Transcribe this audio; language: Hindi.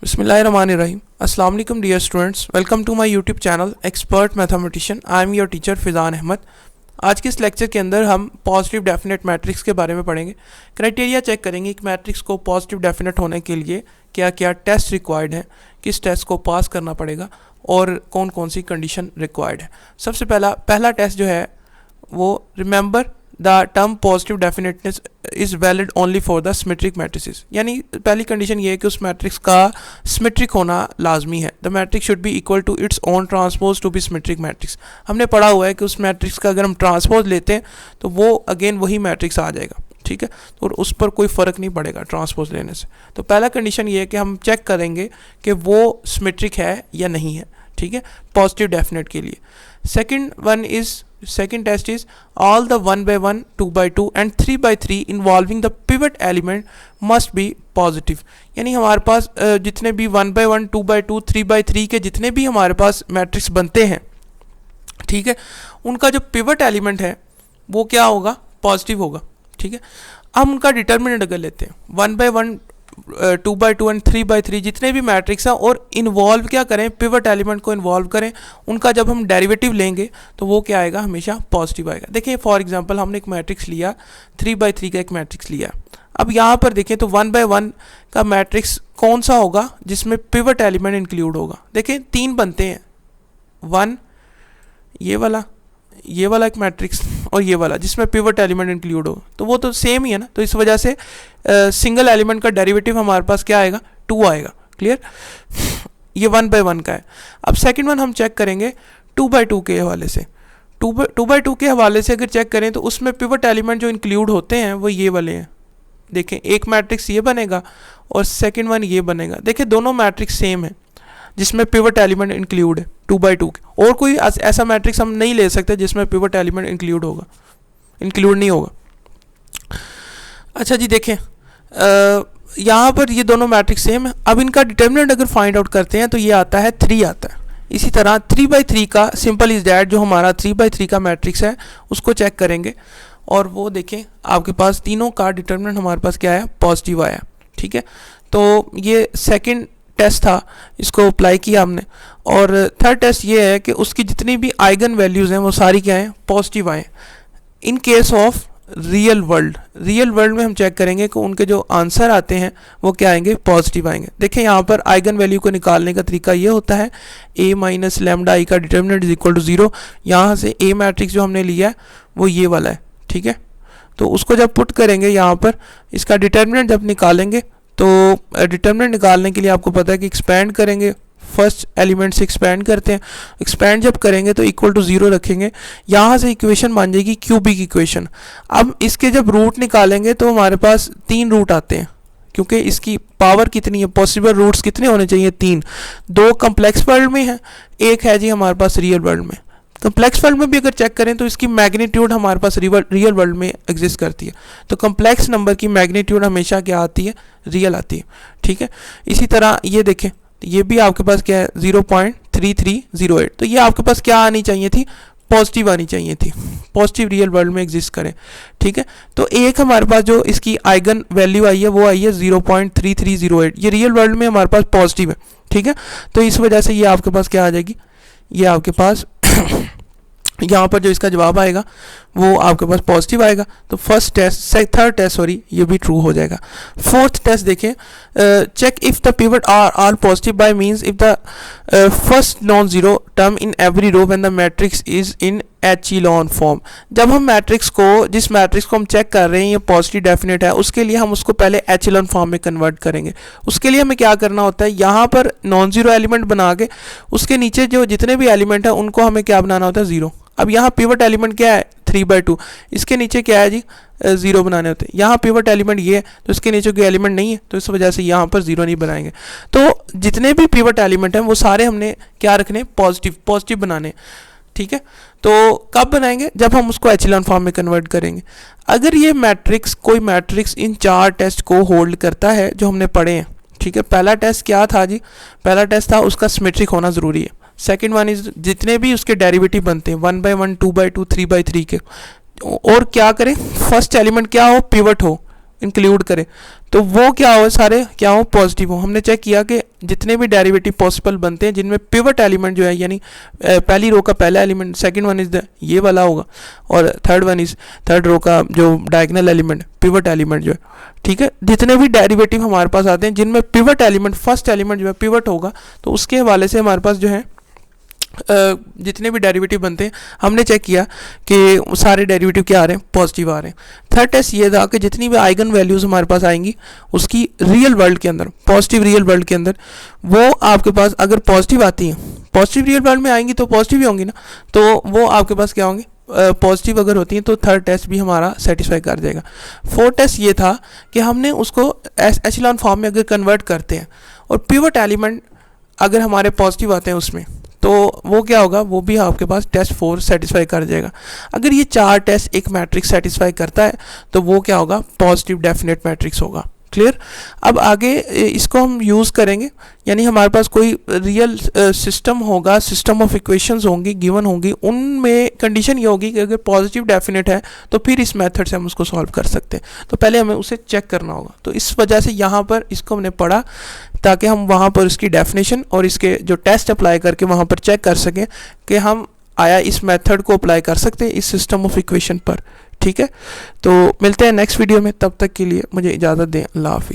बिस्मिल्लाहिर्रहमानिर्रहीम। अस्सलाम वालेकुम dear students, welcome to my YouTube channel expert mathematician. I am your teacher Fizan Ahmed. आज के इस लेक्चर के अंदर हम पॉजिटिव डेफिनेट मैट्रिक्स के बारे में पढ़ेंगे। क्राइटेरिया चेक करेंगे एक मैट्रिक्स को पॉजिटिव डेफिनेट होने के लिए क्या क्या टेस्ट रिक्वायर्ड है, किस टेस्ट को पास करना पड़ेगा और कौन कौन सी कंडीशन रिक्वायर्ड है। सबसे पहला टेस्ट जो है वो remember the term positive definiteness is valid only for the symmetric matrices. यानी पहली कंडीशन ये है कि उस मैट्रिक्स का सिमेट्रिक होना लाजमी है। The matrix should be equal to its own transpose to be symmetric matrix. हमने पढ़ा हुआ है कि उस मैट्रिक्स का अगर हम ट्रांसपोज लेते हैं तो वो अगेन वही मैट्रिक्स आ जाएगा, ठीक है, तो उस पर कोई फ़र्क नहीं पड़ेगा ट्रांसपोज लेने से। तो पहला कंडीशन ये है कि हम चेक करेंगे कि वो सिमेट्रिक है या नहीं है, ठीक है, पॉजिटिव डेफिनेट के लिए। Second test is all the 1 by 1, 2 by 2 and 3 by 3 involving the pivot element must be positive। यानी हमारे पास जितने भी 1 by 1, 2 by 2, 3 by 3 के जितने भी हमारे पास मैट्रिक्स बनते हैं, ठीक है, उनका जो पिवट एलिमेंट है वो क्या होगा, पॉजिटिव होगा, ठीक है। हम उनका डिटर्मिनेंट अगर लेते हैं 1 by 1, 2 by 2 एंड 3 by 3 जितने भी मैट्रिक्स हैं और इन्वॉल्व क्या करें, पिवट एलिमेंट को इन्वॉल्व करें, उनका जब हम डेरिवेटिव लेंगे तो वो क्या आएगा, हमेशा पॉजिटिव आएगा। देखिए फॉर एग्जांपल हमने एक मैट्रिक्स लिया, 3 by 3 का एक मैट्रिक्स लिया। अब यहाँ पर देखें तो 1 by 1 का मैट्रिक्स कौन सा होगा जिसमें पिवट एलिमेंट इंक्लूड होगा। देखें 3 बनते हैं, 1 ये वाला एक मैट्रिक्स और ये वाला जिसमें पिवट एलिमेंट इंक्लूड हो, तो वो तो सेम ही है ना। तो इस वजह से सिंगल एलिमेंट का डेरिवेटिव हमारे पास क्या आएगा, 2 आएगा। क्लियर, ये 1 by 1 का है। अब सेकंड वन हम चेक करेंगे 2 by 2 के हवाले से। 2 by 2 के हवाले से अगर चेक करें तो उसमें पिवट एलिमेंट जो इंक्लूड होते हैं वो ये वाले हैं। देखें एक मैट्रिक्स ये बनेगा और सेकेंड वन ये बनेगा। देखें दोनों मैट्रिक्स सेम है जिसमें पिवट एलिमेंट इंक्लूड है 2 by 2 के। और कोई ऐसा मैट्रिक्स हम नहीं ले सकते जिसमें पिवट एलिमेंट इंक्लूड नहीं होगा। अच्छा जी, देखें यहाँ पर ये दोनों मैट्रिक्स सेम है। अब इनका डिटर्मिनेंट अगर फाइंड आउट करते हैं तो ये आता है 3 आता है। इसी तरह 3 by 3 का सिंपल इज दैट जो हमारा 3 by 3 का मैट्रिक्स है उसको चेक करेंगे और वो देखें आपके पास तीनों का डिटर्मिनेंट हमारे पास क्या है, पॉजिटिव आया, ठीक है। तो ये सेकंड टेस्ट था, इसको अप्लाई किया हमने। और थर्ड टेस्ट ये है कि उसकी जितनी भी आइगन वैल्यूज़ हैं वो सारी क्या हैं, पॉजिटिव आए। In case of real world में हम चेक करेंगे कि उनके जो आंसर आते हैं वो क्या आएंगे, पॉजिटिव आएंगे। देखें यहाँ पर आइगन वैल्यू को निकालने का तरीका ये होता है a माइनस लैम्डा i का डिटर्मिनेंट इज इक्वल टू 0। यहाँ से a मैट्रिक्स जो हमने लिया है वो ये वाला है, ठीक है। तो उसको जब पुट करेंगे यहाँ पर, इसका डिटर्मिनेंट जब निकालेंगे तो डिटर्मिनेंट निकालने के लिए आपको पता है कि एक्सपैंड करेंगे, फर्स्ट एलिमेंट से एक्सपैंड करते हैं। एक्सपैंड जब करेंगे तो इक्वल टू 0 रखेंगे, यहाँ से इक्वेशन बन जाएगी क्यूबिक इक्वेशन। अब इसके जब रूट निकालेंगे तो हमारे पास 3 रूट आते हैं, क्योंकि इसकी पावर कितनी है, पॉसिबल रूट्स कितने होने चाहिए, 3। 2 कम्प्लेक्स वर्ल्ड में है, एक है जी हमारे पास रियल वर्ल्ड में। कम्प्लेक्स वर्ल्ड में भी अगर चेक करें तो इसकी मैग्नीट्यूड हमारे पास रियल वर्ल्ड में एग्जिस्ट करती है। तो कम्प्लेक्स नंबर की मैग्नीट्यूड हमेशा क्या आती है, रियल आती है, ठीक है। इसी तरह ये देखें, ये भी आपके पास क्या है, 0.3308। तो ये आपके पास क्या आनी चाहिए थी, पॉजिटिव आनी चाहिए थी, पॉजिटिव रियल वर्ल्ड में एग्जिस्ट करें, ठीक है। तो एक हमारे पास जो इसकी आइगन वैल्यू आई है वो आई है 0.3308। ये रियल वर्ल्ड में हमारे पास पॉजिटिव है, ठीक है। तो इस वजह से ये आपके पास क्या आ जाएगी, ये आपके पास यहाँ पर जो इसका जवाब आएगा वो आपके पास पॉजिटिव आएगा। तो थर्ड टेस्ट ये भी ट्रू हो जाएगा। फोर्थ टेस्ट देखें, check if the pivot are all positive by means if the first non zero term in every row when the matrix is in echelon form. जब हम जिस मैट्रिक्स को हम चेक कर रहे हैं ये पॉजिटिव डेफिनेट है, उसके लिए हम उसको पहले एचीलॉन फॉर्म में कन्वर्ट करेंगे। उसके लिए हमें क्या करना होता है, यहाँ पर नॉन जीरो एलिमेंट बना के उसके नीचे जो जितने भी एलिमेंट है उनको हमें क्या बनाना होता है, 0। अब यहाँ पिवट एलिमेंट क्या है, 3 by 2, इसके नीचे क्या है जी, 0 बनाने होते हैं। यहाँ पिवट एलिमेंट ये है तो इसके नीचे कोई एलिमेंट नहीं है, तो इस वजह से यहाँ पर 0 नहीं बनाएंगे। तो जितने भी पिवट एलिमेंट हैं वो सारे हमने क्या रखने, पॉजिटिव बनाने, ठीक है। तो कब बनाएंगे, जब हम उसको एचेलॉन फॉर्म में कन्वर्ट करेंगे। अगर ये कोई मैट्रिक्स इन 4 टेस्ट को होल्ड करता है जो हमने पढ़े हैं, ठीक है। पहला टेस्ट क्या था जी, पहला टेस्ट था उसका सिमेट्रिक होना ज़रूरी है। सेकंड वन इज जितने भी उसके डेरिवेटिव बनते हैं 1 by 1, 2 by 2, 3 by 3 के, और क्या करें, फर्स्ट एलिमेंट क्या हो, पिवट हो, इंक्लूड करें तो वो क्या हो, सारे क्या हो, पॉजिटिव हो। हमने चेक किया कि जितने भी डेरिवेटिव पॉसिबल बनते हैं जिनमें पिवट एलिमेंट जो है, यानी पहली रो का पहला element, second one is the ये वाला होगा, और थर्ड रो का जो डायगोनल एलिमेंट पिवट एलिमेंट जो है, ठीक है। जितने भी डेरिवेटिव हमारे पास आते हैं जिनमें पिवट एलिमेंट, फर्स्ट एलिमेंट जो है पिवट होगा, तो उसके हवाले से हमारे पास जो है जितने भी डेरिवेटिव बनते हैं हमने चेक किया कि सारे डेरिवेटिव क्या आ रहे हैं, पॉजिटिव आ रहे हैं। थर्ड टेस्ट ये था कि जितनी भी आइगन वैल्यूज़ हमारे पास आएंगी उसकी रियल वर्ल्ड के अंदर, पॉजिटिव रियल वर्ल्ड के अंदर, वो आपके पास अगर पॉजिटिव आती हैं, पॉजिटिव रियल वर्ल्ड में आएंगी तो पॉजिटिव ही होंगी ना, तो वो आपके पास क्या होंगी, पॉजिटिव अगर होती हैं तो थर्ड टेस्ट भी हमारा सेटिस्फाई कर देगा। फोर्थ टेस्ट ये था कि हमने उसको एचेलॉन फॉर्म में अगर कन्वर्ट करते हैं और पिवट एलिमेंट अगर हमारे पॉजिटिव आते हैं उसमें, तो वो क्या होगा, वो भी आपके पास टेस्ट 4 सेटिस्फाई कर जाएगा। अगर ये 4 टेस्ट एक मैट्रिक्स सेटिस्फाई करता है तो वो क्या होगा, पॉजिटिव डेफिनेट मैट्रिक्स होगा। क्लियर। अब आगे इसको हम यूज़ करेंगे, यानी हमारे पास कोई रियल सिस्टम होगा, सिस्टम ऑफ इक्वेशंस होंगी, गिवन होंगी, उनमें कंडीशन ये होगी कि अगर पॉजिटिव डेफिनेट है तो फिर इस मेथड से हम उसको सॉल्व कर सकते हैं। तो पहले हमें उसे चेक करना होगा, तो इस वजह से यहाँ पर इसको हमने पढ़ा ताकि हम वहाँ पर उसकी डेफिनेशन और इसके जो टेस्ट अप्लाई करके वहाँ पर चेक कर सकें कि हम आया इस मेथड को अप्लाई कर सकते हैं इस सिस्टम ऑफ इक्वेशन पर। ठीक है, तो मिलते हैं नेक्स्ट वीडियो में, तब तक के लिए मुझे इजाज़त दें। अल्लाह हाफिज़।